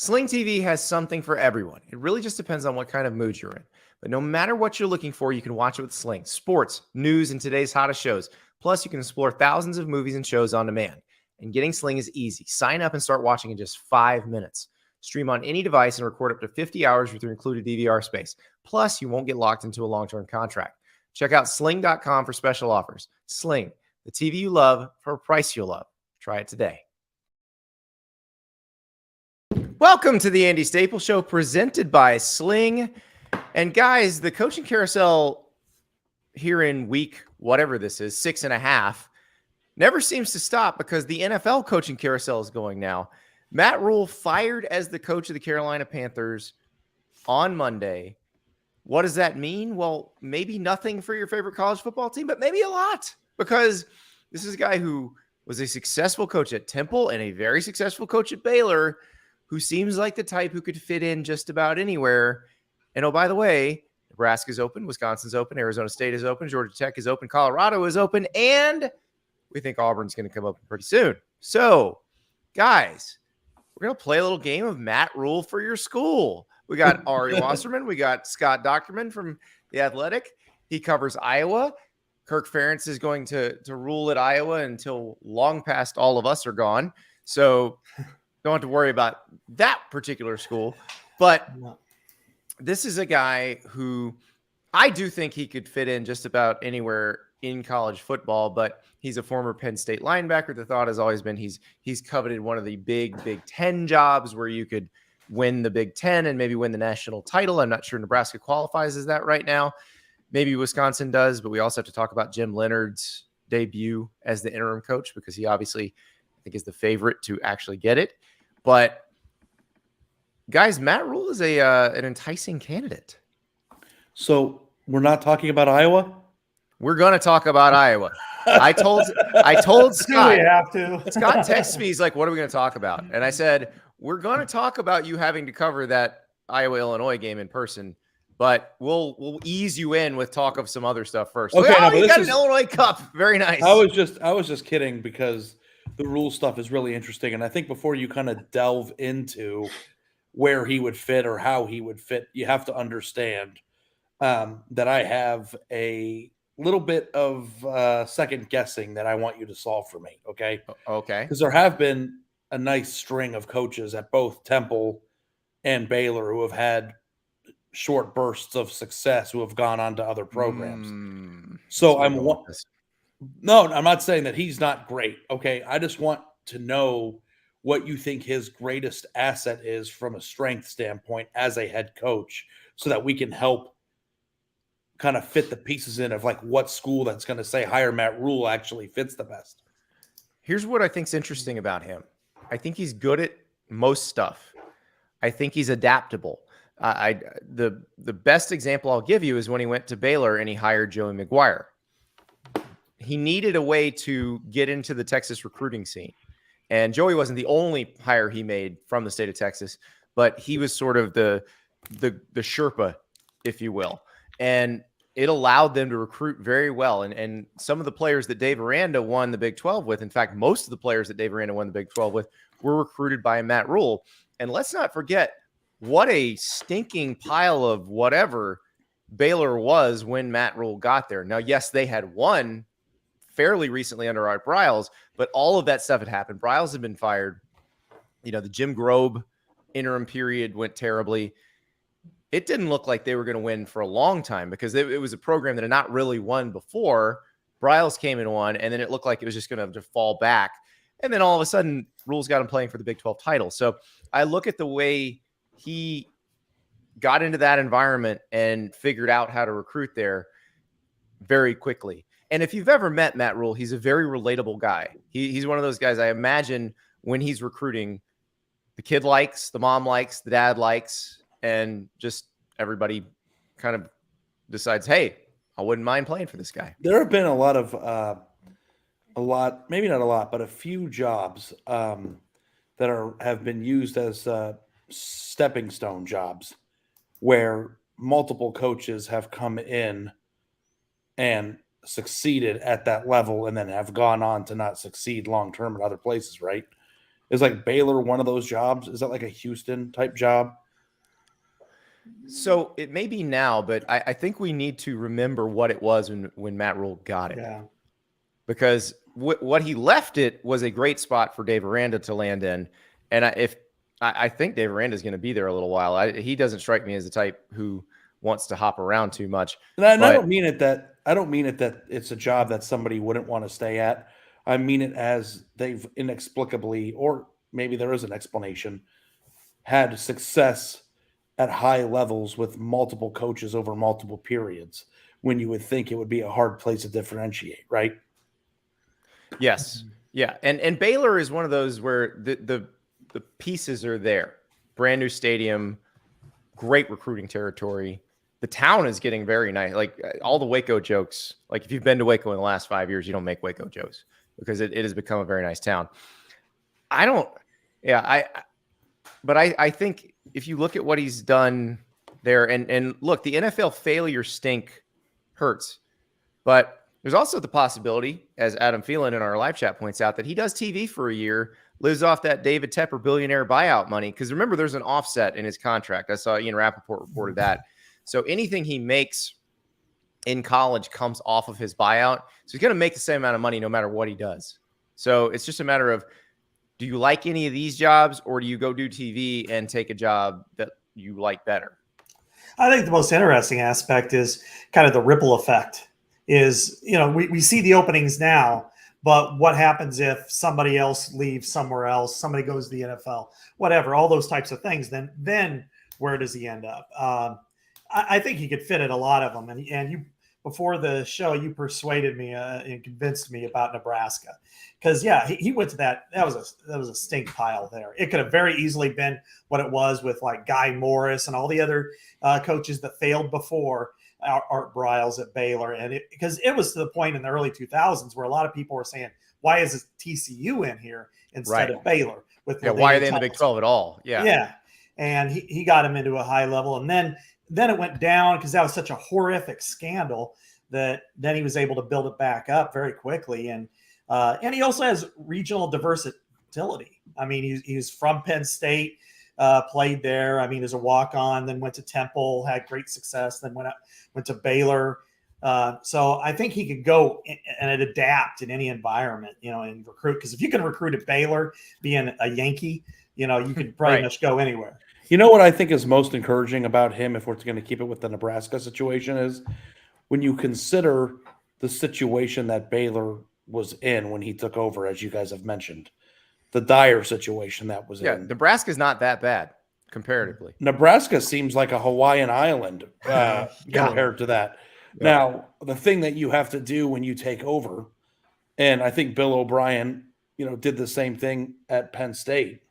Sling TV has something for everyone. It really just depends on what kind of mood you're in. But no matter what you're looking for, you can watch it with Sling. Sports, news, and today's hottest shows. Plus, you can explore thousands of movies and shows on demand. And getting Sling is easy. Sign up and start watching in just 5 minutes. Stream on any device and record up to 50 hours with your included DVR space. Plus, you won't get locked into a long-term contract. Check out sling.com for special offers. Sling, the TV you love for a price you'll love. Try it today. Welcome to the Andy Staples Show, presented by Sling. And guys, the coaching carousel here in week, whatever this is, 6.5, never seems to stop because the NFL coaching carousel is going now. Matt Rhule fired as the coach of the Carolina Panthers on Monday. What does that mean? Well, maybe nothing for your favorite college football team, but maybe a lot, because this is a guy who was a successful coach at Temple and a very successful coach at Baylor, who seems like the type who could fit in just about anywhere. And oh, by the way, Nebraska's open, Wisconsin's open, Arizona State is open, Georgia Tech is open, Colorado is open, and we think Auburn's going to come open pretty soon. So, guys, we're going to play a little game of Matt Rhule for your school. We got Ari Wasserman. We got Scott Docterman from The Athletic. He covers Iowa. Kirk Ferentz is going to rule at Iowa until long past all of us are gone. So don't have to worry about that particular school. But this is a guy who I do think he could fit in just about anywhere in college football, but he's a former Penn State linebacker. The thought has always been he's coveted one of the Big Ten jobs where you could win the Big Ten and maybe win the national title. I'm not sure Nebraska qualifies as that right now. Maybe Wisconsin does, but we also have to talk about Jim Leonard's debut as the interim coach, because he obviously, I think, is the favorite to actually get it. But guys, Matt Rhule is an enticing candidate. So we're not talking about Iowa? We're going to talk about Iowa. I told Scott. We have to. Scott texts me. He's like, "What are we going to talk about?" And I said, "We're going to talk about you having to cover that Iowa-Illinois game in person, but we'll ease you in with talk of some other stuff first." Okay, you got an Illinois Cup. Very nice. I was just kidding, because the Rhule stuff is really interesting, and I think before you kind of delve into where he would fit or how he would fit, you have to understand that I have a little bit of second guessing that I want you to solve for me. Okay. Because there have been a nice string of coaches at both Temple and Baylor who have had short bursts of success, who have gone on to other programs. So no, I'm not saying that he's not great. Okay. I just want to know what you think his greatest asset is from a strength standpoint as a head coach, so that we can help kind of fit the pieces in of like what school that's going to say hire Matt Rhule actually fits the best. Here's what I think's interesting about him. I think he's good at most stuff. I think he's adaptable. The best example I'll give you is when he went to Baylor and he hired Joey McGuire. He needed a way to get into the Texas recruiting scene. And Joey wasn't the only hire he made from the state of Texas, but he was sort of the Sherpa, if you will. And it allowed them to recruit very well. And some of the players that Dave Aranda won the Big 12 with, in fact, most of the players that Dave Aranda won the Big 12 with, were recruited by Matt Rhule. And let's not forget what a stinking pile of whatever Baylor was when Matt Rhule got there. Now, yes, they had won fairly recently under Art Briles, but all of that stuff had happened. Briles had been fired. You know, the Jim Grobe interim period went terribly. It didn't look like they were going to win for a long time, because it was a program that had not really won before. Briles came and won, and then it looked like it was just going to fall back. And then all of a sudden, Rhule's got him playing for the Big 12 title. So I look at the way he got into that environment and figured out how to recruit there very quickly. And if you've ever met Matt Rhule, he's a very relatable guy. He's one of those guys, I imagine, when he's recruiting, the kid likes, the mom likes, the dad likes, and just everybody kind of decides, hey, I wouldn't mind playing for this guy. There have been maybe not a lot, but a few jobs that have been used as stepping stone jobs, where multiple coaches have come in and succeeded at that level and then have gone on to not succeed long-term in other places, right? Is like Baylor one of those jobs? Is that like a Houston type job? So it may be now, but I think we need to remember what it was when Matt Rhule got it. Yeah. Because what he left it was a great spot for Dave Aranda to land in. And I think Dave Aranda is going to be there a little while. He doesn't strike me as the type who wants to hop around too much. And I don't mean it that it's a job that somebody wouldn't want to stay at. I mean it as they've inexplicably, or maybe there is an explanation, had success at high levels with multiple coaches over multiple periods, when you would think it would be a hard place to differentiate, right? Yes. Yeah. And Baylor is one of those where the pieces are there. Brand new stadium, great recruiting territory. The town is getting very nice. Like all the Waco jokes, like if you've been to Waco in the last 5 years, you don't make Waco jokes because it has become a very nice town. But I think if you look at what he's done there, and look, the NFL failure stink hurts, but there's also the possibility, as Adam Phelan in our live chat points out, that he does TV for a year, lives off that David Tepper billionaire buyout money. Because remember, there's an offset in his contract. I saw Ian Rappaport reported that. So anything he makes in college comes off of his buyout. So he's going to make the same amount of money no matter what he does. So it's just a matter of, do you like any of these jobs, or do you go do TV and take a job that you like better? I think the most interesting aspect is kind of the ripple effect. Is, we see the openings now, but what happens if somebody else leaves somewhere else, somebody goes to the NFL, whatever, all those types of things, then where does he end up? I think he could fit at a lot of them. And you, before the show, you persuaded me and convinced me about Nebraska. Because, yeah, he went to that. That was a stink pile there. It could have very easily been what it was with like Guy Morris and all the other coaches that failed before. Art Briles at Baylor, and because it was to the point in the early 2000s where a lot of people were saying, why is TCU in here instead of Baylor? Why are they in the Big 12 at all? Yeah. And he got him into a high level, and then it went down because that was such a horrific scandal that then he was able to build it back up very quickly. And he also has regional versatility. I mean, he's from Penn State. Played there. I mean, as a walk-on, then went to Temple, had great success, then went to Baylor. So I think he could go and adapt in any environment, and recruit. Because if you can recruit at Baylor, being a Yankee, you could pretty much go anywhere. You know what I think is most encouraging about him, if we're going to keep it with the Nebraska situation, is when you consider the situation that Baylor was in when he took over, as you guys have mentioned. The dire situation that was in. Nebraska's not that bad comparatively. Nebraska seems like a Hawaiian island compared to that. Yeah. Now, the thing that you have to do when you take over, and I think Bill O'Brien, did the same thing at Penn State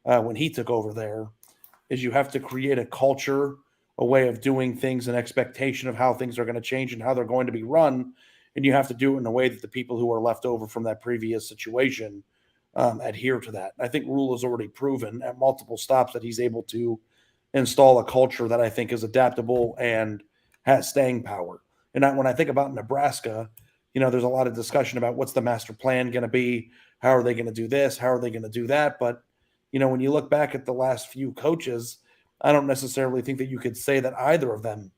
when he took over there, is you have to create a culture, a way of doing things, an expectation of how things are going to change and how they're going to be run. And you have to do it in a way that the people who are left over from that previous situation adhere to that. I think Rhule has already proven at multiple stops that he's able to install a culture that I think is adaptable and has staying power. And when I think about Nebraska, there's a lot of discussion about what's the master plan going to be, how are they going to do this, how are they going to do that. But, when you look back at the last few coaches, I don't necessarily think that you could say that either of them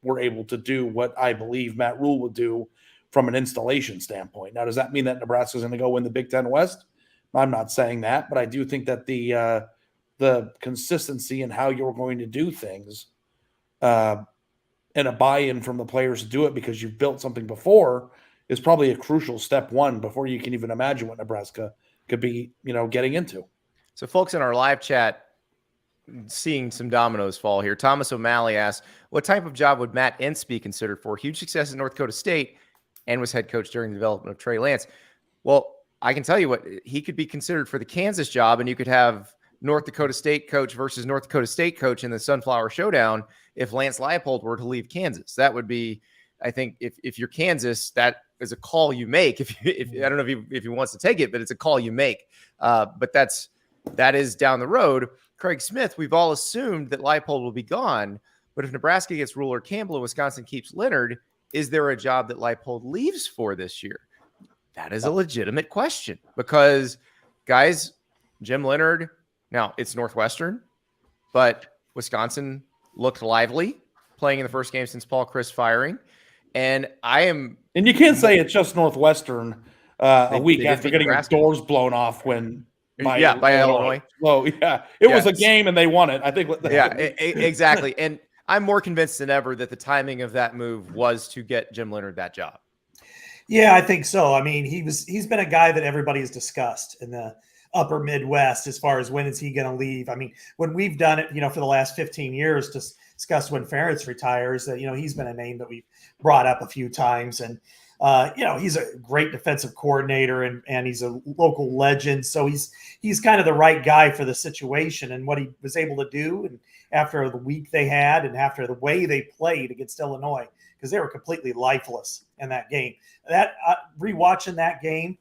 were able to do what I believe Matt Rhule would do from an installation standpoint. Now, does that mean that Nebraska is going to go win the Big Ten West? I'm not saying that, but I do think that the consistency in how you're going to do things and a buy-in from the players to do it because you've built something before is probably a crucial step one before you can even imagine what Nebraska could be, getting into. So folks in our live chat, seeing some dominoes fall here. Thomas O'Malley asks, what type of job would Matt Entz be considered for? Huge success at North Dakota State and was head coach during the development of Trey Lance. Well, I can tell you what, he could be considered for the Kansas job, and you could have North Dakota State coach versus North Dakota State coach in the Sunflower Showdown if Lance Leipold were to leave Kansas. That would be, I think, if you're Kansas, that is a call you make. If I don't know if he wants to take it, but it's a call you make. But that is down the road. Craig Smith, we've all assumed that Leipold will be gone, but if Nebraska gets Rhule or Campbell and Wisconsin keeps Leonard, is there a job that Leipold leaves for this year? That is a legitimate question because, guys, Jim Leonard, now it's Northwestern, but Wisconsin looked lively playing in the first game since Paul Chryst firing. And you can't say it's just Northwestern a week after getting their doors blown off by Illinois. Well, yeah, it was a game and they won it. I think. Exactly. And I'm more convinced than ever that the timing of that move was to get Jim Leonard that job. Yeah, I think so. I mean, he's been a guy that everybody has discussed in the upper Midwest as far as when is he going to leave. I mean, when we've done it, for the last 15 years to discuss when Ferentz retires, that, he's been a name that we've brought up a few times. And, he's a great defensive coordinator and he's a local legend. So he's kind of the right guy for the situation and what he was able to do. And after the week they had and after the way they played against Illinois, because they were completely lifeless in that game. That rewatching that game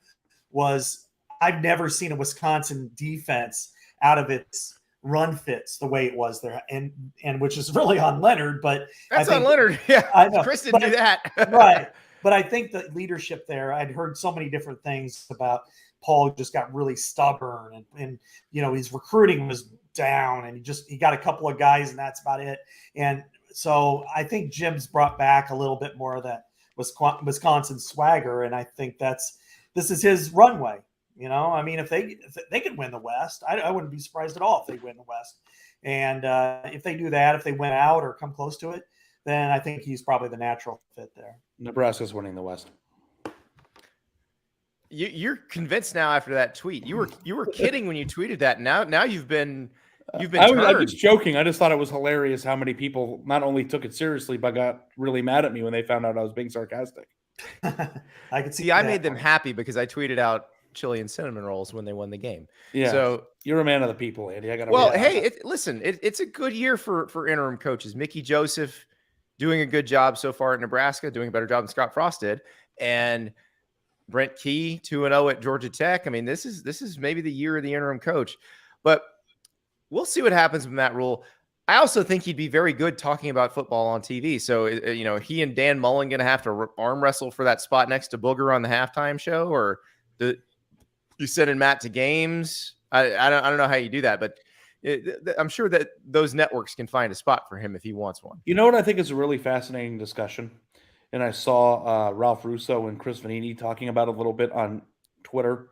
I've never seen a Wisconsin defense out of its run fits the way it was there, and which is really on Leonard. But that's on Leonard. Yeah, I know. Chris didn't do that. Right. But I think the leadership there, I'd heard so many different things about Paul just got really stubborn and his recruiting was down and he got a couple of guys and that's about it. And so I think Jim's brought back a little bit more of that Wisconsin swagger. And I think this is his runway. I mean, if they could win the West, I wouldn't be surprised at all if they win the West. And if they do that, if they win out or come close to it, then I think he's probably the natural fit there. Nebraska's winning the West. You're convinced now after that tweet. You were kidding when you tweeted that. Now you've been I was just joking. I just thought it was hilarious how many people not only took it seriously but got really mad at me when they found out I was being sarcastic. I could see. I made them happy because I tweeted out chili and cinnamon rolls when they won the game. Yeah. So you're a man of the people, Andy. It's a good year for interim coaches. Mickey Joseph doing a good job so far at Nebraska, doing a better job than Scott Frost did, and Brent Key 2-0 at Georgia Tech. I mean, this is maybe the year of the interim coach, but we'll see what happens with Matt Rhule. I also think he'd be very good talking about football on TV. So, he and Dan Mullen going to have to arm wrestle for that spot next to Booger on the halftime show, or you sending Matt to games? I don't know how you do that, but I'm sure that those networks can find a spot for him if he wants one. You know what I think is a really fascinating discussion? And I saw Ralph Russo and Chris Vanini talking about it a little bit on Twitter.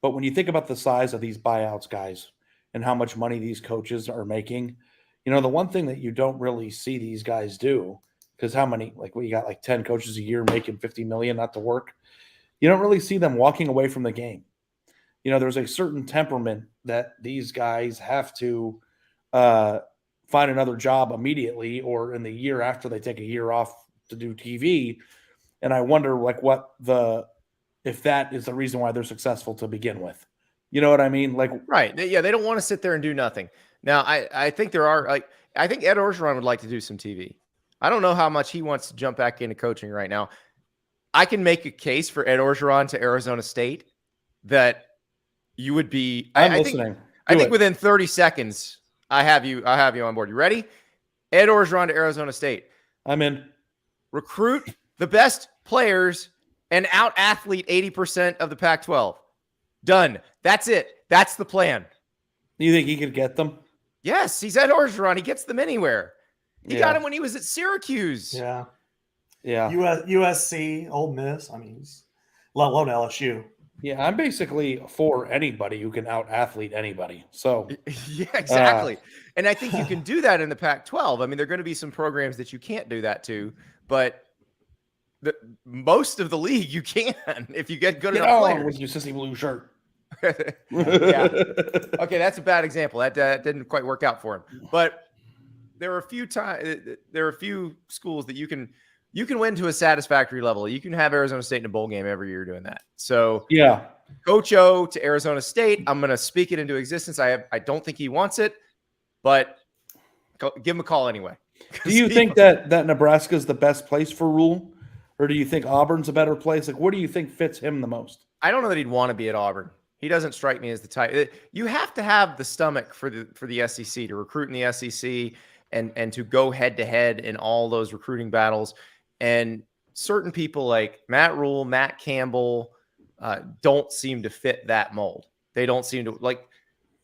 But when you think about the size of these buyouts, guys, and how much money these coaches are making, the one thing that you don't really see these guys do, because how many, you got 10 coaches a year making $50 million not to work. You don't really see them walking away from the game. There's a certain temperament that these guys have to find another job immediately or in the year after they take a year off to do TV. And I wonder if that is the reason why they're successful to begin with. You know what I mean? Right. Yeah. They don't want to sit there and do nothing. Now, I think I think Ed Orgeron would like to do some TV. I don't know how much he wants to jump back into coaching right now. I can make a case for Ed Orgeron to Arizona State that you would be. I'm listening. I think within 30 seconds, I have you on board. You ready? Ed Orgeron to Arizona State. I'm in. Recruit the best players and out-athlete 80% of the Pac-12. Done. That's it. That's the plan. You think he could get them? Yes, he's Ed Orgeron. He gets them anywhere. He got him when he was at Syracuse. Yeah. Yeah. USC, Ole Miss. I mean, he's let alone LSU. Yeah, I'm basically for anybody who can out-athlete anybody. So yeah, exactly. And I think you can do that in the Pac-12. I mean, there are going to be some programs that you can't do that to, but most of the league you can if you get good enough players. With your sissy blue shirt. Yeah. Okay, that's a bad example. That didn't quite work out for him. But there are a few schools that you can win to a satisfactory level. You can have Arizona State in a bowl game every year doing that. So yeah, Coach O to Arizona State. I'm going to speak it into existence. I don't think he wants it, but give him a call anyway. Do you think that Nebraska is the best place for Rhule, or do you think Auburn's a better place? What do you think fits him the most? I don't know that he'd want to be at Auburn. He doesn't strike me as the type. You have to have the stomach for the SEC to recruit in the SEC and to go head to head in all those recruiting battles. And certain people like Matt Rhule, Matt Campbell don't seem to fit that mold. They don't seem to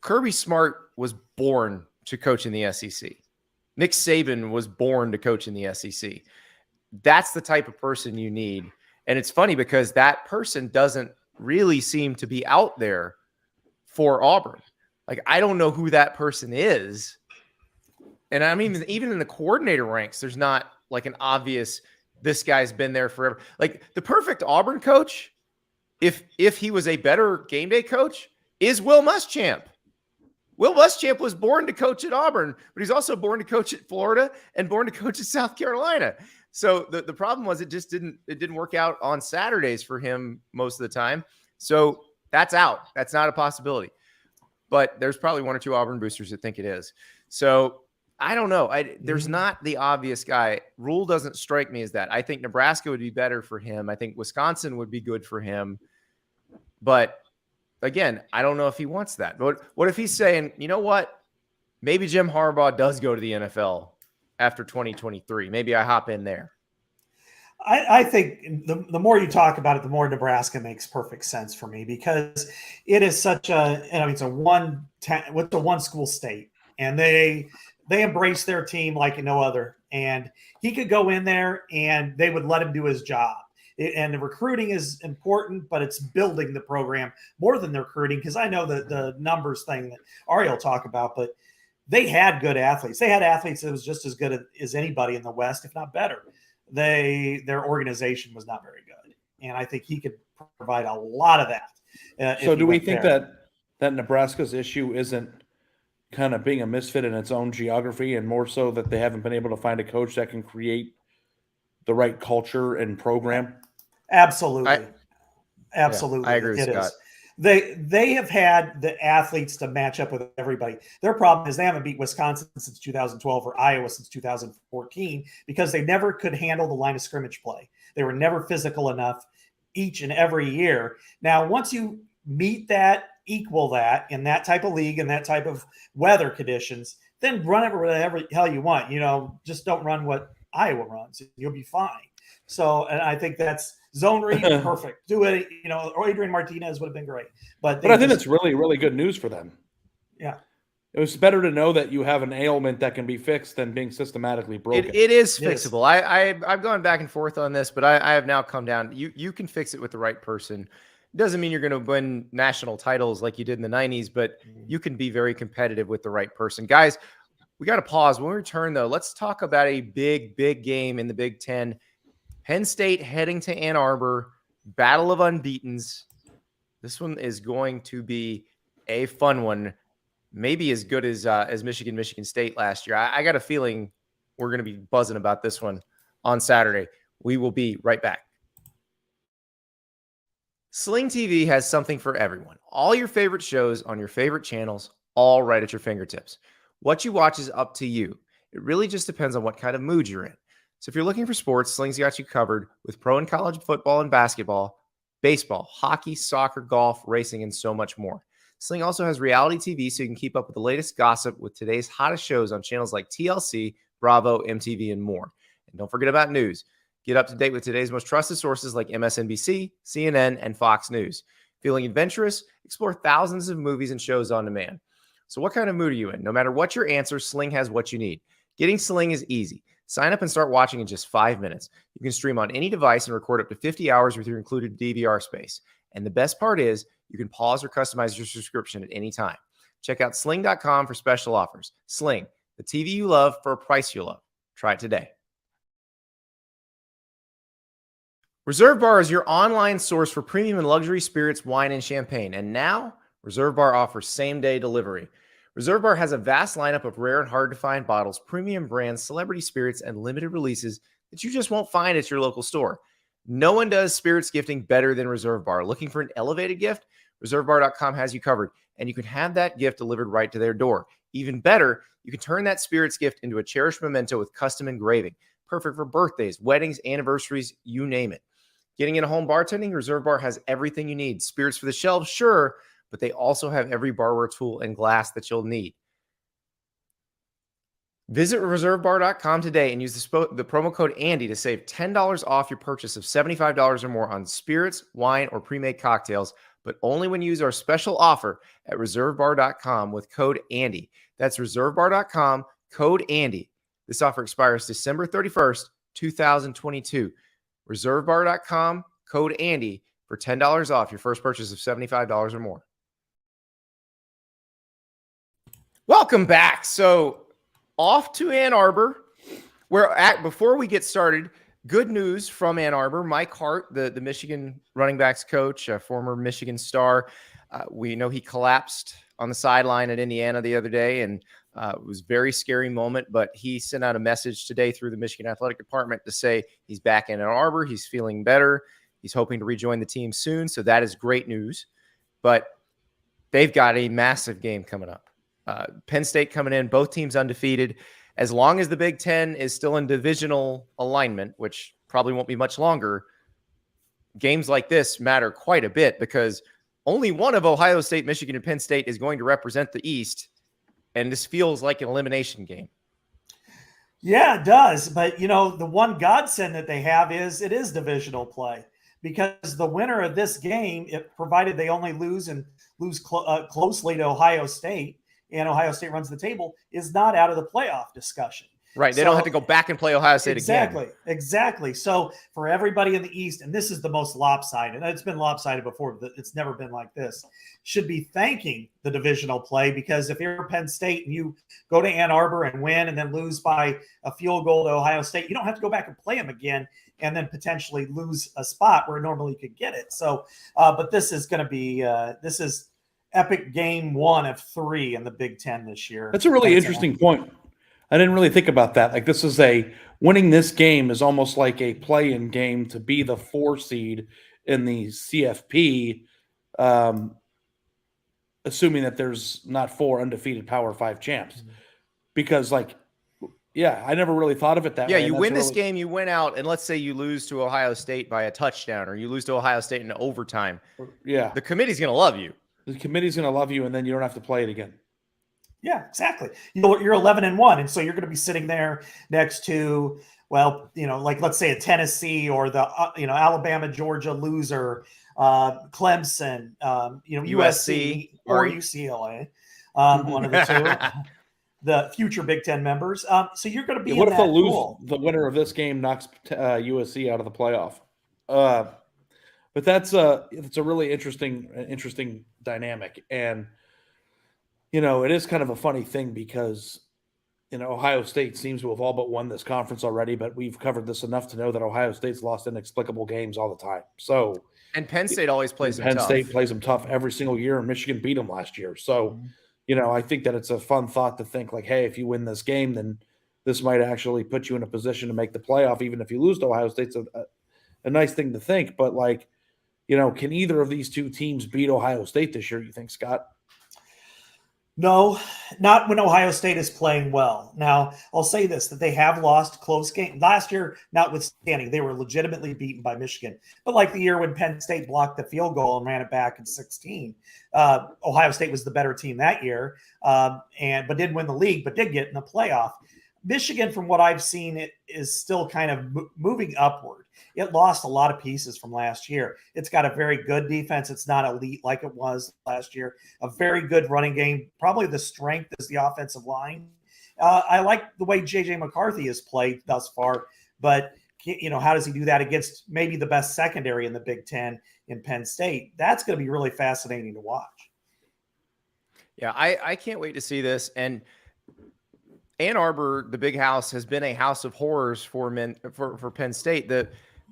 Kirby Smart was born to coach in the SEC. Nick Saban was born to coach in the SEC. That's the type of person you need. And it's funny because that person doesn't really seem to be out there for Auburn. Like, I don't know who that person is. And I mean, even in the coordinator ranks, there's not like an obvious, this guy's been there forever. Like, the perfect Auburn coach, if he was a better game day coach, is Will Muschamp. Will Muschamp was born to coach at Auburn, but he's also born to coach at Florida and born to coach at South Carolina. So the problem was it didn't work out on Saturdays for him most of the time. So that's out. That's not a possibility. But there's probably one or two Auburn boosters that think it is. So I don't know. There's not the obvious guy. Rhule doesn't strike me as that. I think Nebraska would be better for him. I think Wisconsin would be good for him. But again, I don't know if he wants that. But what if he's saying, you know what? Maybe Jim Harbaugh does go to the NFL after 2023. Maybe I hop in there. I think the more you talk about it, the more Nebraska makes perfect sense for me, because it is such it's a one school state, and they embrace their team like no other. And he could go in there and they would let him do his job. And the recruiting is important, but it's building the program more than the recruiting, because I know the numbers thing that Ari will talk about, but they had good athletes. They had athletes that was just as good as anybody in the West, if not better. Their organization was not very good, and I think he could provide a lot of that. So do we think that Nebraska's issue isn't kind of being a misfit in its own geography, and more so that they haven't been able to find a coach that can create the right culture and program? Absolutely. Absolutely. I agree with Scott. They have had the athletes to match up with everybody. Their problem is they haven't beat Wisconsin since 2012 or Iowa since 2014 because they never could handle the line of scrimmage play. They were never physical enough each and every year. Now, once you meet that, equal that in that type of league and that type of weather conditions, then run it whatever the hell you want. Just don't run what Iowa runs. You'll be fine. So, and I think that's zone read, perfect. Do it, or Adrian Martinez would have been great. But I think it's really, really good news for them. Yeah. It was better to know that you have an ailment that can be fixed than being systematically broken. It is fixable. I've gone back and forth on this, but I have now come down. You can fix it with the right person. It doesn't mean you're going to win national titles like you did in the 90s, but you can be very competitive with the right person. Guys, we got to pause. When we return, though, let's talk about a big, big game in the Big Ten. Penn State heading to Ann Arbor, battle of unbeatens. This one is going to be a fun one, maybe as good as Michigan State last year. I got a feeling we're going to be buzzing about this one on Saturday. We will be right back. Sling TV has something for everyone. All your favorite shows on your favorite channels, all right at your fingertips. What you watch is up to you. It really just depends on what kind of mood you're in. So if you're looking for sports, Sling's got you covered with pro and college football and basketball, baseball, hockey, soccer, golf, racing, and so much more. Sling also has reality TV, so you can keep up with the latest gossip with today's hottest shows on channels like TLC, Bravo, MTV, and more. And don't forget about news. Get up to date with today's most trusted sources like MSNBC, CNN, and Fox News. Feeling adventurous? Explore thousands of movies and shows on demand. So what kind of mood are you in? No matter what your answer, Sling has what you need. Getting Sling is easy. Sign up and start watching in just 5 minutes. You can stream on any device and record up to 50 hours with your included DVR space. And the best part is you can pause or customize your subscription at any time. Check out sling.com for special offers. Sling, the TV you love for a price you love. Try it today. Reserve Bar is your online source for premium and luxury spirits, wine, and champagne. And now, Reserve Bar offers same-day delivery. Reserve Bar has a vast lineup of rare and hard-to-find bottles, premium brands, celebrity spirits, and limited releases that you just won't find at your local store. No one does spirits gifting better than Reserve Bar. Looking for an elevated gift? ReserveBar.com has you covered, and you can have that gift delivered right to their door. Even better, you can turn that spirits gift into a cherished memento with custom engraving. Perfect for birthdays, weddings, anniversaries, you name it. Getting into home bartending? Reserve Bar has everything you need. Spirits for the shelves, sure, but they also have every barware tool and glass that you'll need. Visit reservebar.com today and use the promo code Andy to save $10 off your purchase of $75 or more on spirits, wine, or pre-made cocktails, but only when you use our special offer at reservebar.com with code Andy. That's reservebar.com, code Andy. This offer expires December 31st, 2022. Reservebar.com, code Andy for $10 off your first purchase of $75 or more. Welcome back. So off to Ann Arbor. Before we get started, good news from Ann Arbor. Mike Hart, the Michigan running backs coach, a former Michigan star. We know he collapsed on the sideline at Indiana the other day, and it was a very scary moment, but he sent out a message today through the Michigan Athletic Department to say he's back in Ann Arbor. He's feeling better. He's hoping to rejoin the team soon, so that is great news. But they've got a massive game coming up. Penn State coming in, both teams undefeated. As long as the Big Ten is still in divisional alignment, which probably won't be much longer, games like this matter quite a bit because only one of Ohio State, Michigan, and Penn State is going to represent the East, and this feels like an elimination game. Yeah, it does. But, the one godsend that they have is it is divisional play because the winner of this game, provided they only lose closely to Ohio State, and Ohio State runs the table, is not out of the playoff discussion. Right. They don't have to go back and play Ohio State again. Exactly. So for everybody in the East, and this is the most lopsided, it's been lopsided before, but it's never been like this, should be thanking the divisional play because if you're Penn State and you go to Ann Arbor and win and then lose by a field goal to Ohio State, you don't have to go back and play them again and then potentially lose a spot where normally you could get it. So, but this is going to be, this is epic game 1 of 3 in the Big Ten this year. That's a really interesting point. I didn't really think about that. Like winning this game is almost like a play-in game to be the 4 seed in the CFP, assuming that there's not 4 undefeated Power 5 champs. Because I never really thought of it that way. Yeah, you win this game, you win out, and let's say you lose to Ohio State by a touchdown or you lose to Ohio State in overtime. Yeah. The committee's going to love you. The committee's going to love you, and then you don't have to play it again. Yeah, exactly. You're 11-1, and so you're going to be sitting there next to, let's say a Tennessee or the Alabama, Georgia loser, Clemson, USC or UCLA, one of the two, the future Big Ten members. So you're going to be. What if the winner of this game knocks USC out of the playoff? But it's a really interesting dynamic. And, it is kind of a funny thing because, Ohio State seems to have all but won this conference already, but we've covered this enough to know that Ohio State's lost inexplicable games all the time. So, and Penn State always plays them tough. Penn State plays them tough every single year, and Michigan beat them last year. So, I think that it's a fun thought to think hey, if you win this game, then this might actually put you in a position to make the playoff, even if you lose to Ohio State's a nice thing to think. But can either of these two teams beat Ohio State this year, you think, Scott? No, not when Ohio State is playing well. Now, I'll say this, that they have lost close games. Last year, notwithstanding, they were legitimately beaten by Michigan. But like the year when Penn State blocked the field goal and ran it back in 2016, Ohio State was the better team that year, but didn't win the league, but did get in the playoff. Michigan, from what I've seen, it is still kind of moving upward. It lost a lot of pieces from last year. It's got a very good defense. It's not elite like it was last year. A very good running game. Probably the strength is the offensive line. I like the way J.J. McCarthy has played thus far, but how does he do that against maybe the best secondary in the Big Ten in Penn State? That's going to be really fascinating to watch. Yeah, I can't wait to see this. And Ann Arbor, the big house, has been a house of horrors for Penn State.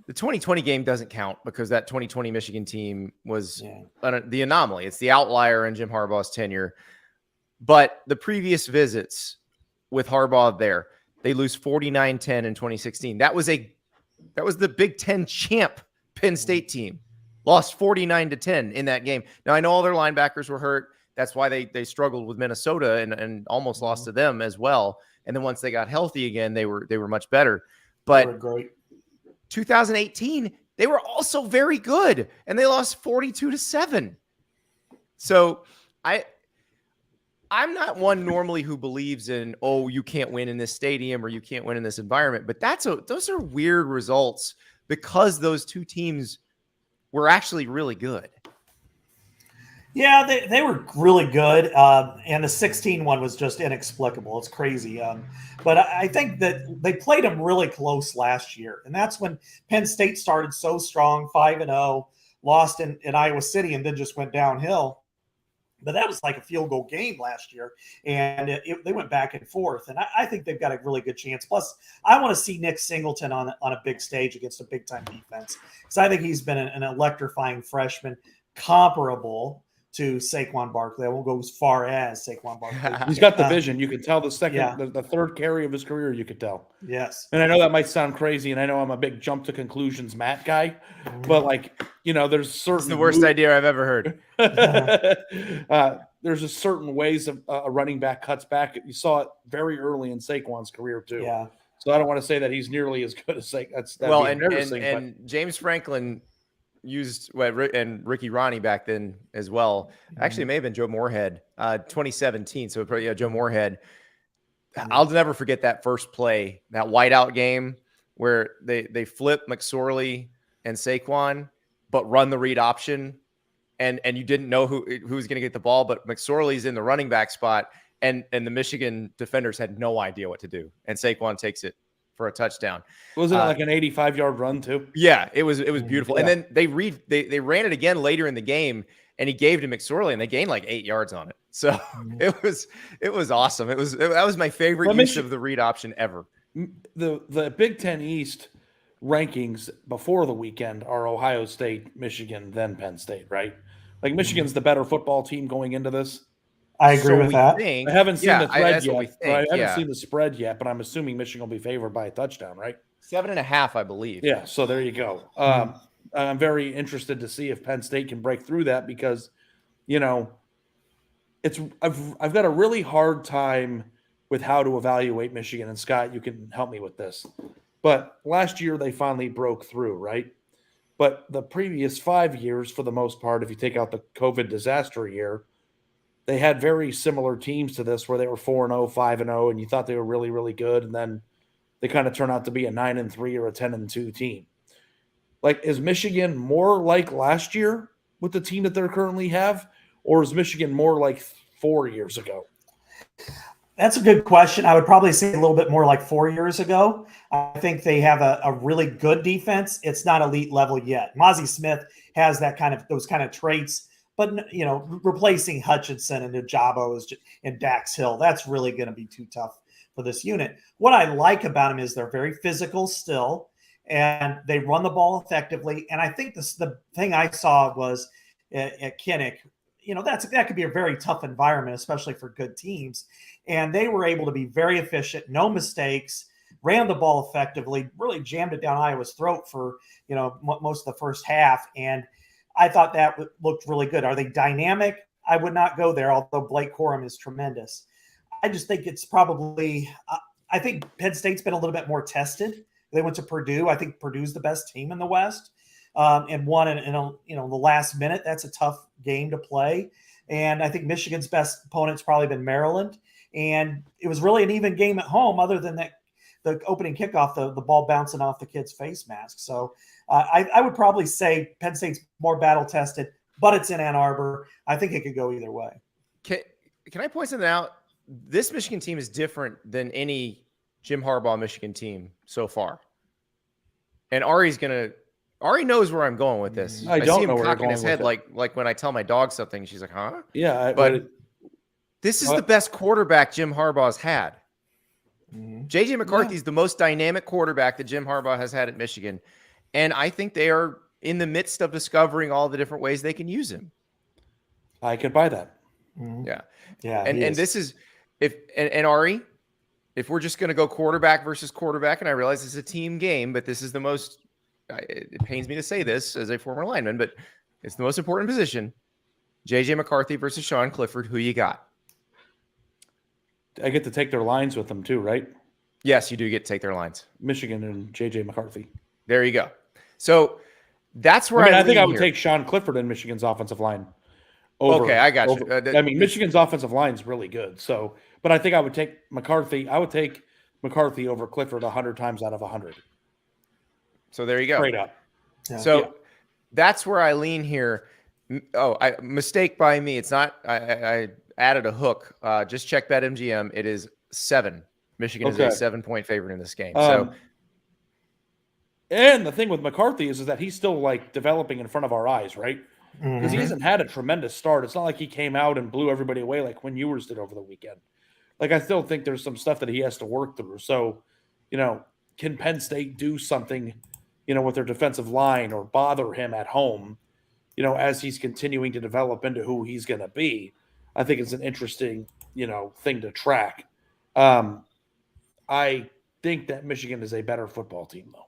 The 2020 game doesn't count because that 2020 Michigan team was the anomaly. It's the outlier in Jim Harbaugh's tenure. But the previous visits with Harbaugh there, they lose 49-10 in 2016. That was the Big Ten champ Penn State team. Lost 49-10 in that game. Now, I know all their linebackers were hurt. That's why they struggled with Minnesota and almost lost to them as well. And then once they got healthy again, they were much better. But they were great. 2018, they were also very good, and they lost 42-7. So I'm not one normally who believes in, you can't win in this stadium or you can't win in this environment, but those are weird results because those two teams were actually really good. Yeah, they were really good, and the 16 one was just inexplicable. It's crazy, but I think that they played them really close last year, and that's when Penn State started so strong, 5-0, lost in Iowa City, and then just went downhill. But that was like a field goal game last year, and they went back and forth. And I think they've got a really good chance. Plus, I want to see Nick Singleton on a big stage against a big time defense because I think he's been an electrifying freshman, comparable to Saquon Barkley. I won't go as far as Saquon Barkley. He's got the vision. You could tell the second, Yeah. the third carry of his career. You could tell. Yes. And I know that might sound crazy, and I know I'm a big jump to conclusions Matt guy, but like there's certain. It's the worst idea I've ever heard. There's a certain ways of a running back cuts back. You saw it very early in Saquon's career too. Yeah. So I don't want to say that he's nearly as good as Saquon. Well, and James Franklin used and Ricky Ronnie back then as well. Actually, it may have been Joe Moorhead, 2017. So probably, Joe Moorhead. I'll never forget that first play, that whiteout game where they flip McSorley and Saquon, but run the read option, and you didn't know who was going to get the ball, but McSorley's in the running back spot, and the Michigan defenders had no idea what to do, and Saquon takes it for a touchdown. Wasn't it like an 85-yard run too? Yeah, it was beautiful. Yeah. And then they ran it again later in the game, and he gave to McSorley, and they gained like 8 yards on it. So it was awesome. That was my favorite use of the read option ever. The Big Ten East rankings before the weekend are Ohio State, Michigan, then Penn State, right? Like Michigan's the better football team going into this. I agree with that. I haven't seen the spread yet. I haven't seen the spread yet, but I'm assuming Michigan will be favored by a touchdown, right? 7.5, I believe. Yeah, so there you go. I'm very interested to see if Penn State can break through that because, I've got a really hard time with how to evaluate Michigan. And Scott, you can help me with this. But last year they finally broke through, right? But the previous 5 years, for the most part, if you take out the COVID disaster year, they had very similar teams to this where they were 4-0, 5-0, and you thought they were really, really good. And then they kind of turn out to be a 9-3 or a 10-2 team. Like, is Michigan more like last year with the team that they currently have? Or is Michigan more like 4 years ago? That's a good question. I would probably say a little bit more like 4 years ago. I think they have a really good defense. It's not elite level yet. Mozzie Smith has those kind of traits. But, replacing Hutchinson and Ajabo and Dax Hill, that's really going to be too tough for this unit. What I like about them is they're very physical still, and they run the ball effectively. And I think the thing I saw was at Kinnick, that could be a very tough environment, especially for good teams. And they were able to be very efficient, no mistakes, ran the ball effectively, really jammed it down Iowa's throat for, most of the first half. And I thought that looked really good. Are they dynamic? I would not go there, although Blake Corum is tremendous. I just think it's probably I think Penn State's been a little bit more tested. They went to Purdue. I think Purdue's the best team in the West, and won in the last minute. That's a tough game to play. And I think Michigan's best opponent's probably been Maryland. And it was really an even game at home, other than that the opening kickoff, the ball bouncing off the kid's face mask. So I would probably say Penn State's more battle tested, but it's in Ann Arbor. I think it could go either way. Can I point something out? This Michigan team is different than any Jim Harbaugh Michigan team so far. And Ari knows where I'm going with this. I don't see him know where cocking you're his going head with like when I tell my dog something, she's like, huh? Yeah, but this is the best quarterback Jim Harbaugh's had. JJ McCarthy is the most dynamic quarterback that Jim Harbaugh has had at Michigan. And I think they are in the midst of discovering all the different ways they can use him. I could buy that. Yeah. Yeah. And this is Ari, if we're just going to go quarterback versus quarterback, and I realize it's a team game, but this is the most, it pains me to say this as a former lineman, but it's the most important position. JJ McCarthy versus Sean Clifford. Who you got? I get to take their lines with them too, right? Yes, you do get to take their lines. Michigan and JJ McCarthy. There you go. So that's where I think I would take Sean Clifford in Michigan's offensive line. Okay, I got you. Michigan's offensive line is really good. So, but I think I would take McCarthy. I would take McCarthy over Clifford 100 times out of 100. So there you go. Straight up. Yeah. So that's where I lean here. Mistake by me. It's not. I added a hook. Just check BetMGM. It is 7. Michigan is a 7-point favorite in this game. And the thing with McCarthy is that he's still like developing in front of our eyes, right? Because he hasn't had a tremendous start. It's not like he came out and blew everybody away like Quinn Ewers did over the weekend. Like, I still think there's some stuff that he has to work through. So, can Penn State do something, with their defensive line or bother him at home, as he's continuing to develop into who he's going to be? I think it's an interesting, thing to track. I think that Michigan is a better football team, though.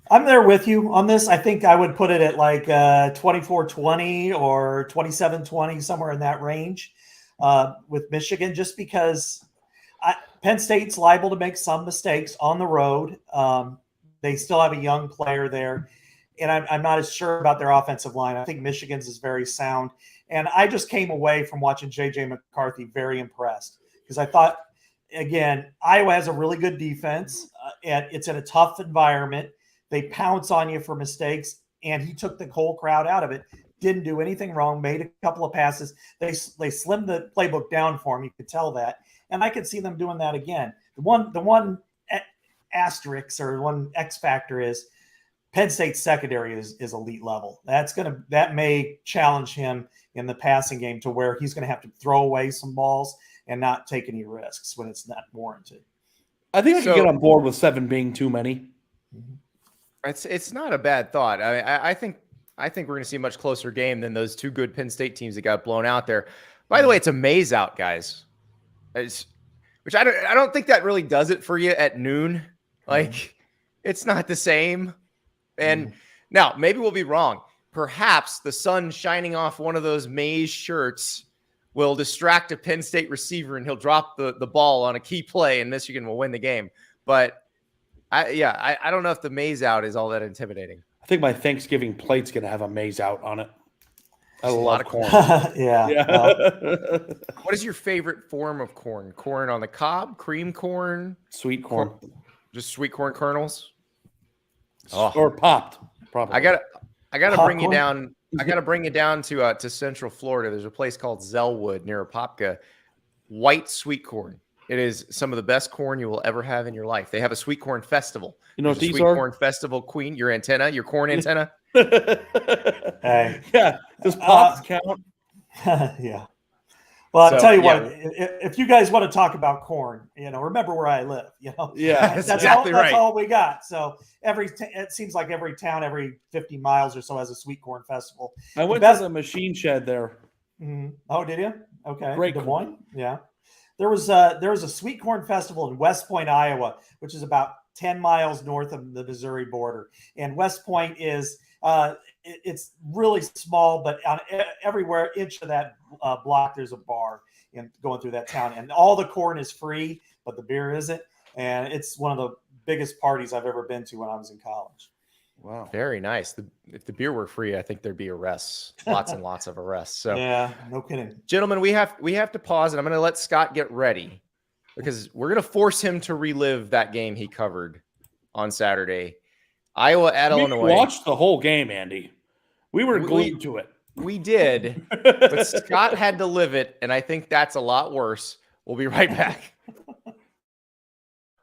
I'm there with you on this. I think I would put it at like 24-20 or 27-20, somewhere in that range with Michigan, just because Penn State's liable to make some mistakes on the road. They still have a young player there, and I'm not as sure about their offensive line. I think Michigan's is very sound. And I just came away from watching J.J. McCarthy very impressed because I thought, again, Iowa has a really good defense, and it's in a tough environment. They pounce on you for mistakes, and he took the whole crowd out of it. Didn't do anything wrong, made a couple of passes. They slimmed the playbook down for him. You could tell that. And I could see them doing that again. The one asterisk or one X factor is Penn State's secondary is elite level. That may challenge him in the passing game to where he's going to have to throw away some balls and not take any risks when it's not warranted. I think I can get on board with 7 being too many. It's not a bad thought. I think we're going to see a much closer game than those 2 good Penn State teams that got blown out there. By the way, it's a maze out, guys. Which I don't think that really does it for you at noon. Like, it's not the same. And now maybe we'll be wrong. Perhaps the sun shining off one of those maize shirts will distract a Penn State receiver and he'll drop the ball on a key play and Michigan will win the game. But I don't know if the maze out is all that intimidating. I think my Thanksgiving plate's going to have a maze out on it. I love a lot of corn. Yeah. What is your favorite form of corn? Corn on the cob, cream corn, sweet corn, just sweet corn kernels, or popped. Probably. I gotta bring you down. I gotta bring you down to Central Florida. There's a place called Zellwood near Apopka. White sweet corn. It is some of the best corn you will ever have in your life. They have a sweet corn festival. You know what these sweet are? Corn festival queen. Your corn antenna. Hey. Yeah. Does pops count? Yeah. Well, I'll tell you what. If you guys want to talk about corn, remember where I live. Yeah, that's exactly right. That's all we got. So it seems like every town, every 50 miles or so, has a sweet corn festival. I went to the machine shed there. Mm-hmm. Oh, did you? Okay. Great Des Moines? Yeah. There was a sweet corn festival in West Point, Iowa, which is about 10 miles north of the Missouri border. And West Point is it's really small, but on everywhere inch of that block, there's a bar going through that town. And all the corn is free, but the beer isn't. And it's one of the biggest parties I've ever been to when I was in college. Wow. Very nice. If the beer were free, I think there'd be arrests, lots and lots of arrests. So yeah, no kidding. Gentlemen, we have to pause, and I'm going to let Scott get ready because we're going to force him to relive that game he covered on Saturday. Iowa at Illinois. We watched the whole game, Andy. We were glued to it. We did, but Scott had to live it, and I think that's a lot worse. We'll be right back.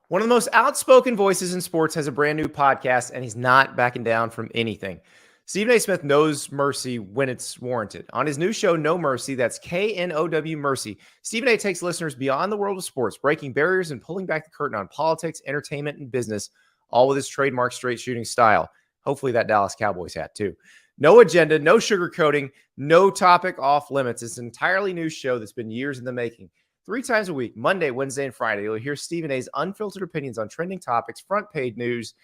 One of the most outspoken voices in sports has a brand new podcast, and he's not backing down from anything. Stephen A. Smith knows mercy when it's warranted. On his new show, No Mercy, that's KNOW Mercy, Stephen A. takes listeners beyond the world of sports, breaking barriers and pulling back the curtain on politics, entertainment, and business, all with his trademark straight shooting style. Hopefully that Dallas Cowboys hat, too. No agenda, no sugarcoating, no topic off limits. It's an entirely new show that's been years in the making. 3 times a week, Monday, Wednesday, and Friday, you'll hear Stephen A.'s unfiltered opinions on trending topics, front page news,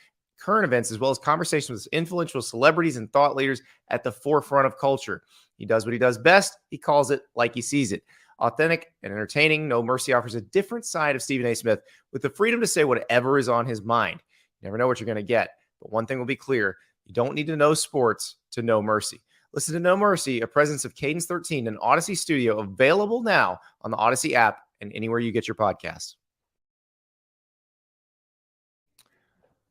current events, as well as conversations with influential celebrities and thought leaders at the forefront of culture. He does what he does best. He calls it like he sees it. Authentic and entertaining, No Mercy offers a different side of Stephen A. Smith with the freedom to say whatever is on his mind. You never know what you're going to get, but one thing will be clear. You don't need to know sports to know mercy. Listen to No Mercy, a presence of Cadence 13 and Odyssey Studio, available now on the Odyssey app and anywhere you get your podcasts.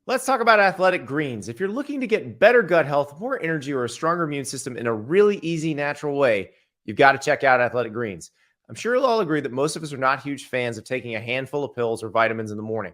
Let's talk about athletic greens. If you're looking to get better gut health, more energy, or a stronger immune system in a really easy, natural way, you've got to check out athletic greens. I'm sure you'll all agree that most of us are not huge fans of taking a handful of pills or vitamins in the morning.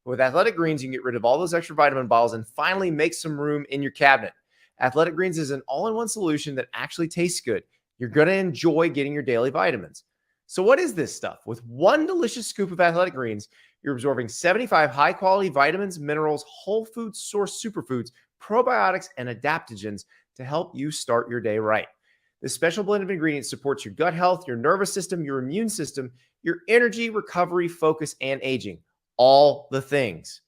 But with athletic greens, you can get rid of all those extra vitamin bottles and finally make some room in your cabinet. Athletic greens is an all-in-one solution that actually tastes good. You're going to enjoy getting your daily vitamins. So what is this stuff? With one delicious scoop of athletic greens, you're absorbing 75 high-quality vitamins, minerals, whole food source superfoods, probiotics, and adaptogens to help you start your day right. This special blend of ingredients supports your gut health, your nervous system, your immune system, your energy, recovery, focus, and aging. All the things.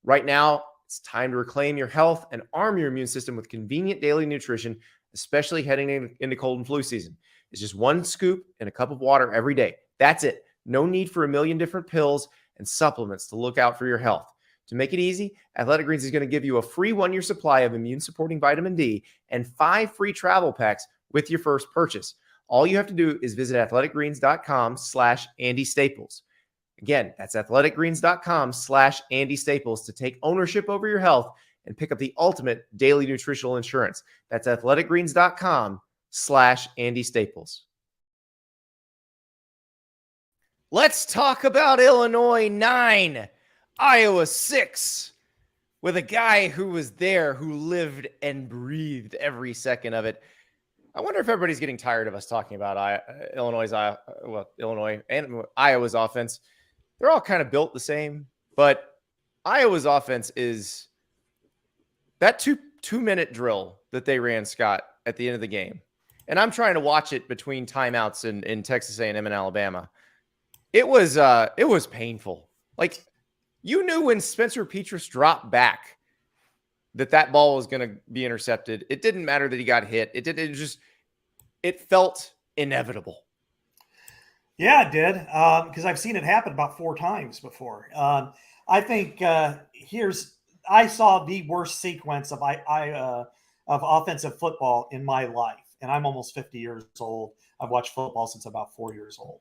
Right now, it's time to reclaim your health and arm your immune system with convenient daily nutrition, especially heading into cold and flu season. It's just one scoop in a cup of water every day. That's it. No need for a million different pills and supplements to look out for your health. To make it easy, Athletic Greens is going to give you a free 1-year supply of immune-supporting vitamin D and 5 free travel packs with your first purchase. All you have to do is visit athleticgreens.com/Andy Staples. Again, that's athleticgreens.com/Andy Staples to take ownership over your health and pick up the ultimate daily nutritional insurance. That's athleticgreens.com/Andy Staples. Let's talk about Illinois 9, Iowa 6, with a guy who was there, who lived and breathed every second of it. I wonder if everybody's getting tired of us talking about Illinois and Iowa's offense. They're all kind of built the same, but Iowa's offense is that two-minute drill that they ran, Scott, at the end of the game. And I'm trying to watch it between timeouts in Texas A&M and Alabama. It was painful. Like, you knew when Spencer Petras dropped back that ball was going to be intercepted. It didn't matter that he got hit. It felt inevitable. Yeah, it did. Because I've seen it happen about 4 times before. I think I saw the worst sequence of offensive football in my life. And I'm almost 50 years old. I've watched football since about 4 years old.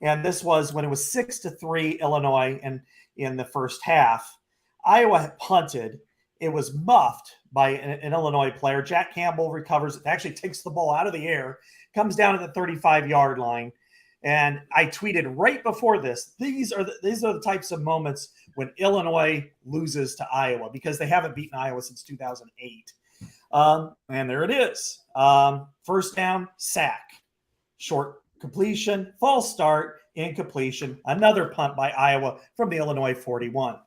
And this was when it was 6-3 Illinois and in the first half. Iowa had punted. It was muffed by an Illinois player. Jack Campbell recovers. It actually takes the ball out of the air, comes down at the 35-yard line. And I tweeted right before this, these are the types of moments when Illinois loses to Iowa, because they haven't beaten Iowa since 2008. And there it is. First down, sack, short completion, false start, incompletion, another punt by Iowa from the Illinois 41.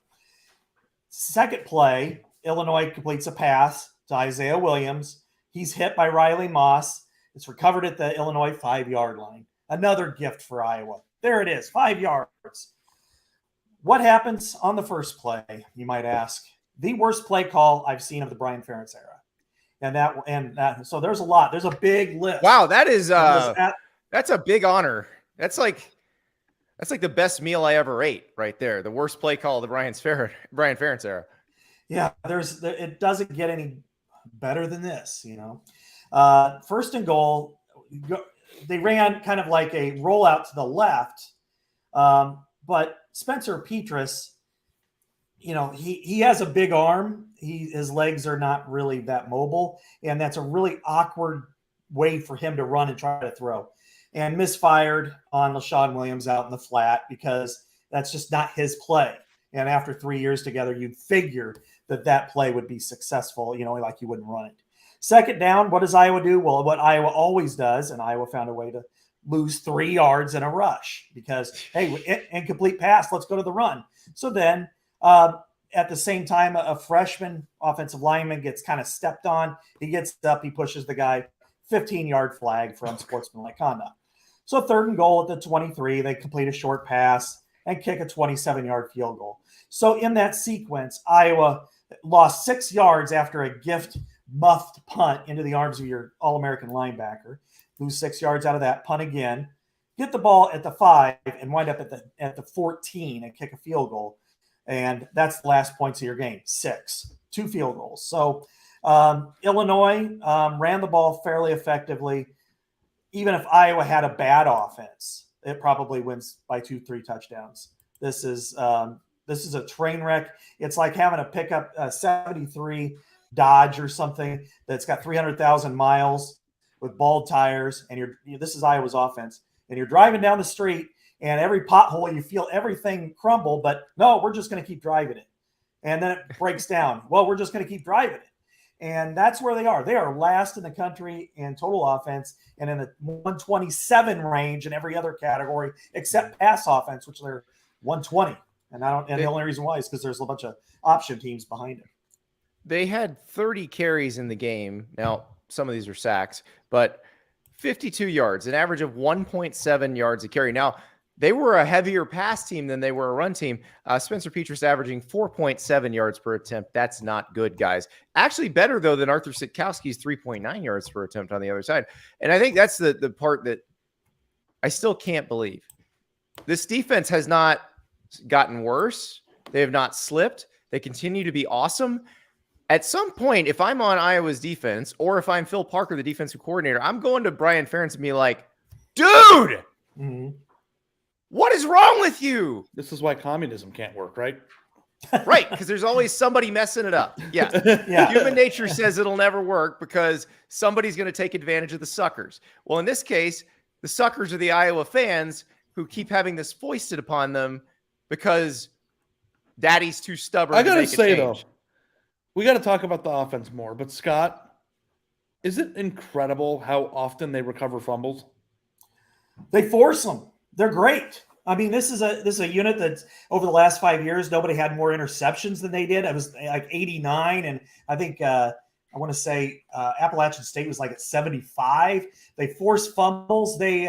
Second play, Illinois completes a pass to Isaiah Williams. He's hit by Riley Moss. It's recovered at the Illinois 5-yard line. Another gift for Iowa. There it is, 5 yards. What happens on the first play, you might ask? The worst play call I've seen of the Brian Ferentz era. So there's a lot. There's a big list. Wow, that's a big honor. That's like the best meal I ever ate right there. The worst play call of the Brian Ferentz era. Yeah, it doesn't get any better than this, First and goal, they ran kind of like a rollout to the left, but Spencer Petras, he has a big arm. His legs are not really that mobile, and that's a really awkward way for him to run and try to throw. And misfired on LaShawn Williams out in the flat, because that's just not his play. And after 3 years together, you'd figure that play would be successful, like you wouldn't run it. Second down, what does Iowa do? Well, what Iowa always does, and Iowa found a way to lose 3 yards in a rush because, hey, incomplete pass, let's go to the run. So then at the same time, a freshman offensive lineman gets kind of stepped on. He gets up, he pushes the guy, 15-yard flag for unsportsmanlike conduct. So third and goal at the 23, they complete a short pass and kick a 27-yard field goal. So in that sequence, Iowa lost 6 yards after a gift muffed punt into the arms of your All-American linebacker. Lose 6 yards out of that, punt again, get the ball at the 5 and wind up at the 14 and kick a field goal. And that's the last points of your game, 6, 2 field goals. So Illinois ran the ball fairly effectively. Even if Iowa had a bad offense, it probably wins by 2-3 touchdowns. This This is a train wreck. It's like having a pickup 73 Dodge or something that's got 300,000 miles with bald tires, and this is Iowa's offense. And you're driving down the street, and every pothole you feel everything crumble, but no, we're just going to keep driving it. And then it breaks down. Well, we're just going to keep driving it. And that's where they are. They are last in the country in total offense and in the 127 range in every other category except pass offense, which they're 120. And the only reason why is because there's a bunch of option teams behind it. They had 30 carries in the game. Now, some of these are sacks, but 52 yards, an average of 1.7 yards a carry. Now, they were a heavier pass team than they were a run team. Spencer Petras averaging 4.7 yards per attempt. That's not good, guys. Actually better, though, than Arthur Sitkowski's 3.9 yards per attempt on the other side. And I think that's the part that I still can't believe. This defense has not gotten worse. They have not slipped. They continue to be awesome. At some point, if I'm on Iowa's defense or if I'm Phil Parker, the defensive coordinator, I'm going to Brian Ferentz and be like, dude, what is wrong with you? This is why communism can't work, right? Right, because there's always somebody messing it up. Yeah. Human nature says it'll never work because somebody's going to take advantage of the suckers. Well, in this case, the suckers are the Iowa fans who keep having this foisted upon them because daddy's too stubborn. I got to say, though, we got to talk about the offense more. But, Scott, is it incredible how often they recover fumbles? They force them. They're great. I mean, this is a unit that's over the last 5 years, nobody had more interceptions than they did. It was like 89, and I think I want to say Appalachian State was like at 75. They force fumbles. They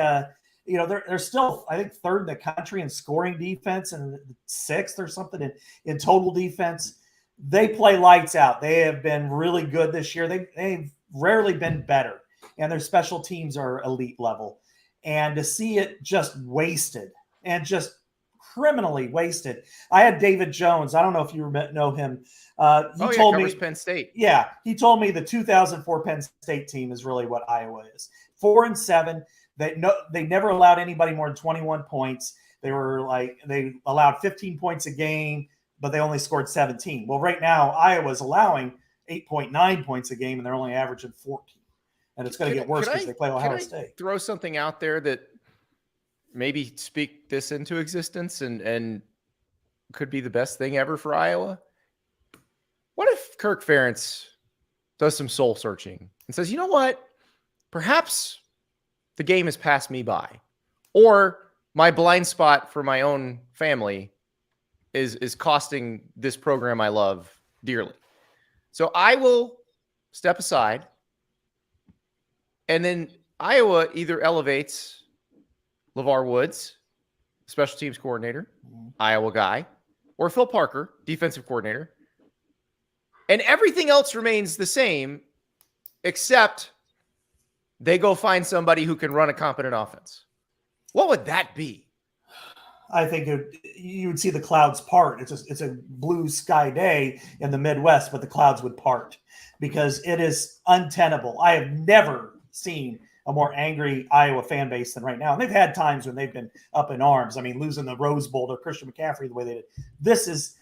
they're still, I think, third in the country in scoring defense and sixth or something in total defense. They play lights out. They have been really good this year. They've rarely been better, and their special teams are elite level. And to see it just wasted and just criminally wasted. I had David Jones. I don't know if you know him. He told me Penn State. Yeah, he told me the 2004 Penn State team is really what Iowa is. 4-7. They never allowed anybody more than 21 points. They allowed 15 points a game, but they only scored 17. Well, right now Iowa's allowing 8.9 points a game, and they're only averaging 14. And it's going to get worse because they play Ohio State. Throw something out there that maybe speak this into existence and could be the best thing ever for Iowa. What if Kirk Ferentz does some soul searching and says, you know what? Perhaps the game has passed me by, or my blind spot for my own family is costing this program I love dearly. So I will step aside. And then Iowa either elevates LeVar Woods, special teams coordinator, Iowa guy, or Phil Parker, defensive coordinator. And everything else remains the same, except they go find somebody who can run a competent offense. What would that be? I think you would see the clouds part. It's a blue sky day in the Midwest, but the clouds would part because it is untenable. I have never seen a more angry Iowa fan base than right now. And they've had times when they've been up in arms. I mean, losing the Rose Bowl to Christian McCaffrey the way they did. This is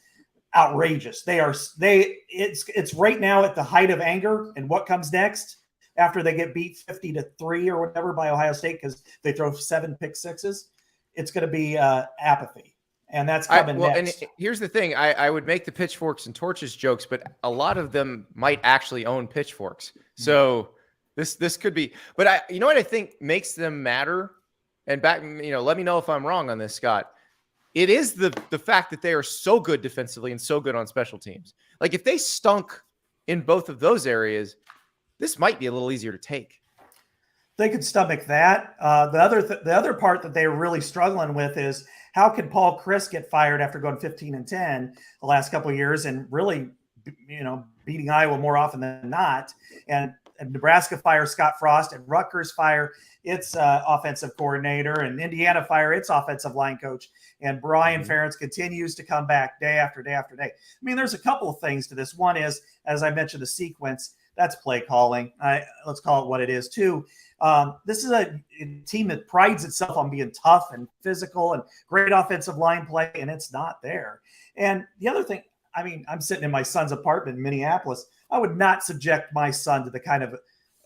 outrageous. It's right now at the height of anger. And what comes next after they get beat 50-3 or whatever by Ohio State because they throw 7 pick sixes? It's going to be apathy. And that's coming next. And here's the thing. I would make the pitchforks and torches jokes, but a lot of them might actually own pitchforks. So this could be, but you know what I think makes them matter? And let me know if I'm wrong on this, Scott. It is the fact that they are so good defensively and so good on special teams. Like if they stunk in both of those areas, this might be a little easier to take. They could stomach that. The other part that they're really struggling with is how can Paul Chris get fired after going 15-10 the last couple of years and really, beating Iowa more often than not. And Nebraska fire Scott Frost, and Rutgers fire its offensive coordinator, and Indiana fire its offensive line coach. And Brian Ferentz continues to come back day after day after day. I mean, there's a couple of things to this. One is, as I mentioned, the sequence. That's play calling. Let's call it what it is too. This is a team that prides itself on being tough and physical and great offensive line play, and it's not there. And the other thing, I mean, I'm sitting in my son's apartment in Minneapolis. I would not subject my son to the kind of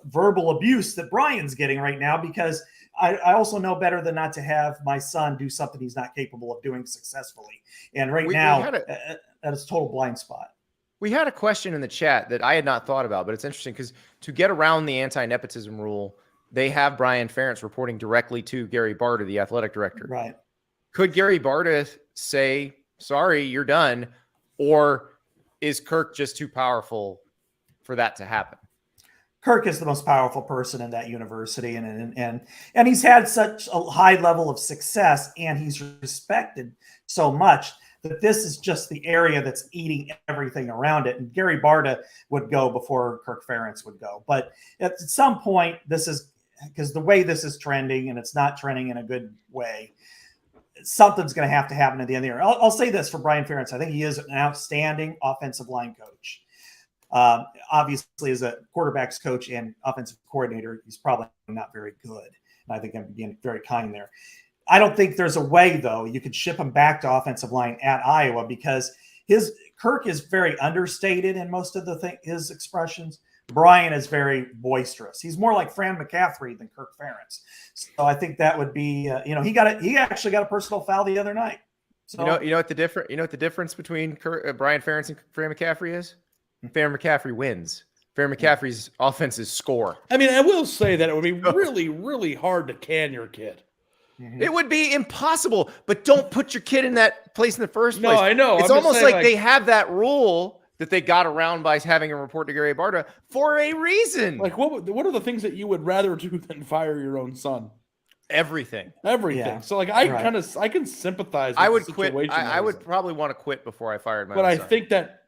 verbal abuse that Brian's getting right now, because I also know better than not to have my son do something he's not capable of doing successfully. And now, that is a total blind spot. We had a question in the chat that I had not thought about, but it's interesting because to get around the anti-nepotism rule, they have Brian Ferentz reporting directly to Gary Barta, the athletic director. Right. Could Gary Barta say, sorry, you're done? Or is Kirk just too powerful for that to happen? Kirk is the most powerful person in that university, and he's had such a high level of success, and he's respected so much that this is just the area that's eating everything around it. And Gary Barta would go before Kirk Ferentz would go. But at some point, this is because the way this is trending, and it's not trending in a good way, something's going to happen at the end of the year. I'll say this for Brian Ferentz. I think he is an outstanding offensive line coach. Obviously, as a quarterbacks coach and offensive coordinator, he's probably not very good. And I think I'm being very kind there. I don't think there's a way, though, you could ship him back to offensive line at Iowa, because Kirk is very understated in most of his expressions. Brian is very boisterous. He's more like Fran McCaffrey than Kirk Ferentz. So I think that would be, he actually got a personal foul the other night. So you know what the difference between Brian Ferentz and Fran McCaffrey is? Fran McCaffrey wins. Fran McCaffrey's offenses score. I mean, I will say that it would be really, really hard to can your kid. It would be impossible, but don't put your kid in that place in the first place. No, I know. It's almost like they have that rule that they got around by having a report to Gary Barta for a reason. Like, what are the things that you would rather do than fire your own son? Everything. Yeah. So, like, I can sympathize with I would the quit. situation I would probably want to quit before I fired my But own I son. think that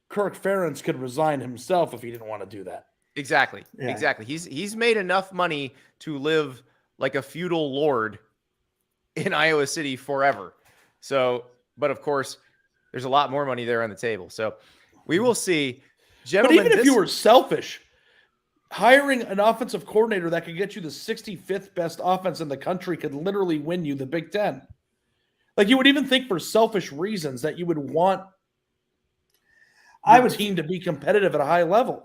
Kirk Ferentz could resign himself if he didn't want to do that. Exactly. Yeah. Exactly. He's made enough money to live like a feudal lord in Iowa City forever. So, but of course, there's a lot more money there on the table. So we will see. Gentlemen, but even if you were selfish, hiring an offensive coordinator that could get you the 65th best offense in the country could literally win you the Big Ten. Like, you would even think for selfish reasons that you would want your team to be competitive at a high level.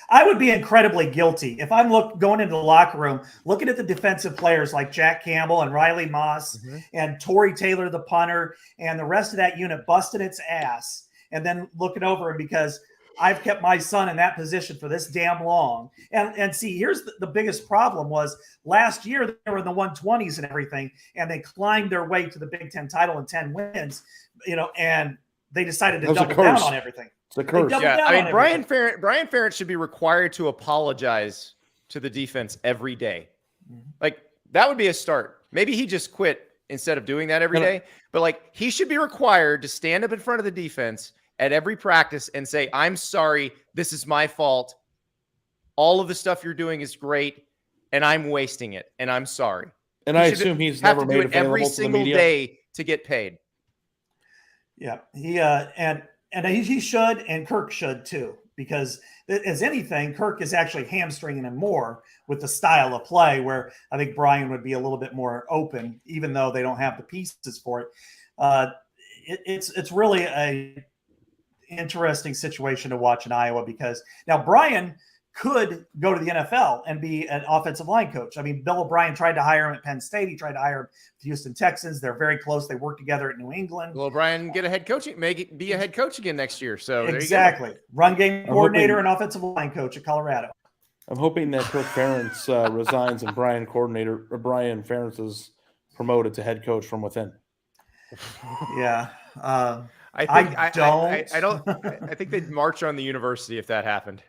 I would be incredibly guilty if I'm going into the locker room, looking at the defensive players like Jack Campbell and Riley Moss and Torrey Taylor, the punter, and the rest of that unit busting its ass, and then looking over him because I've kept my son in that position for this damn long. And see, here's the biggest problem was last year they were in the 120s and everything, and they climbed their way to the Big Ten title and 10 wins, and they decided to double down on everything. It's a curse. Yeah, I mean, Brian Ferentz should be required to apologize to the defense every day. Like, that would be a start. Maybe he just quit instead of doing that every day. But, like, he should be required to stand up in front of the defense at every practice and say, I'm sorry, this is my fault. All of the stuff you're doing is great, and I'm wasting it, and I'm sorry. And I assume he's never made available every to the single media. day to get paid. Yeah, he should, and Kirk should too, because as anything, Kirk is actually hamstringing him more with the style of play, where I think Brian would be a little bit more open, even though they don't have the pieces for it. It's really a interesting situation to watch in Iowa, because now Brian could go to the NFL and be an offensive line coach. I mean, Bill O'Brien tried to hire him at Penn State. He tried to hire him at the Houston Texans. They're very close. They work together at New England. Well, O'Brien get a head coaching, be a head coach again next year. So exactly, there you go. Run game coordinator and offensive line coach at Colorado. I'm hoping that Kirk Ferentz resigns and Brian Ferentz is promoted to head coach from within. Yeah. I think they'd march on the university if that happened.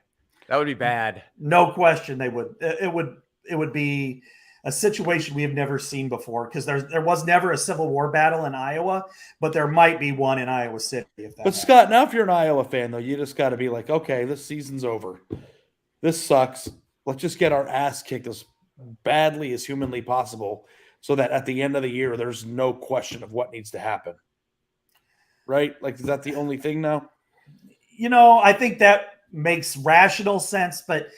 That would be bad. No question they would. It would be a situation we have never seen before, because there was never a Civil War battle in Iowa, but there might be one in Iowa City. But Scott, now if you're an Iowa fan, though, you just got to be like, okay, this season's over. This sucks. Let's just get our ass kicked as badly as humanly possible so that at the end of the year, there's no question of what needs to happen. Right? Like, is that the only thing now? I think that makes rational sense, but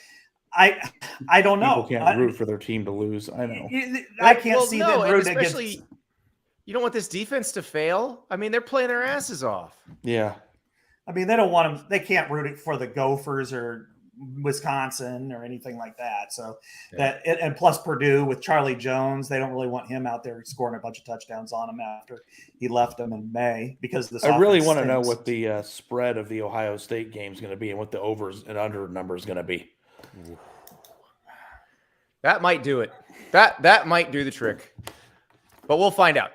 I don't know. People can't root for their team to lose. I know. I can't see them rooting especially, against. You don't want this defense to fail. I mean, they're playing their asses off. Yeah. I mean, they don't want them. They can't root it for the Gophers or Wisconsin or anything like that. So and plus Purdue with Charlie Jones, they don't really want him out there scoring a bunch of touchdowns on them after he left them in May because this. I really want to know what the spread of the Ohio State game is going to be and what the overs and under number is going to be. That might do it. That might do the trick. But we'll find out.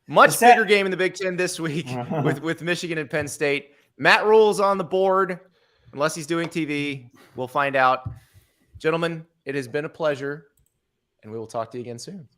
Much bigger game in the Big Ten this week with Michigan and Penn State. Matt Rhule's on the board, unless he's doing TV. We'll find out. Gentlemen, it has been a pleasure, and we will talk to you again soon.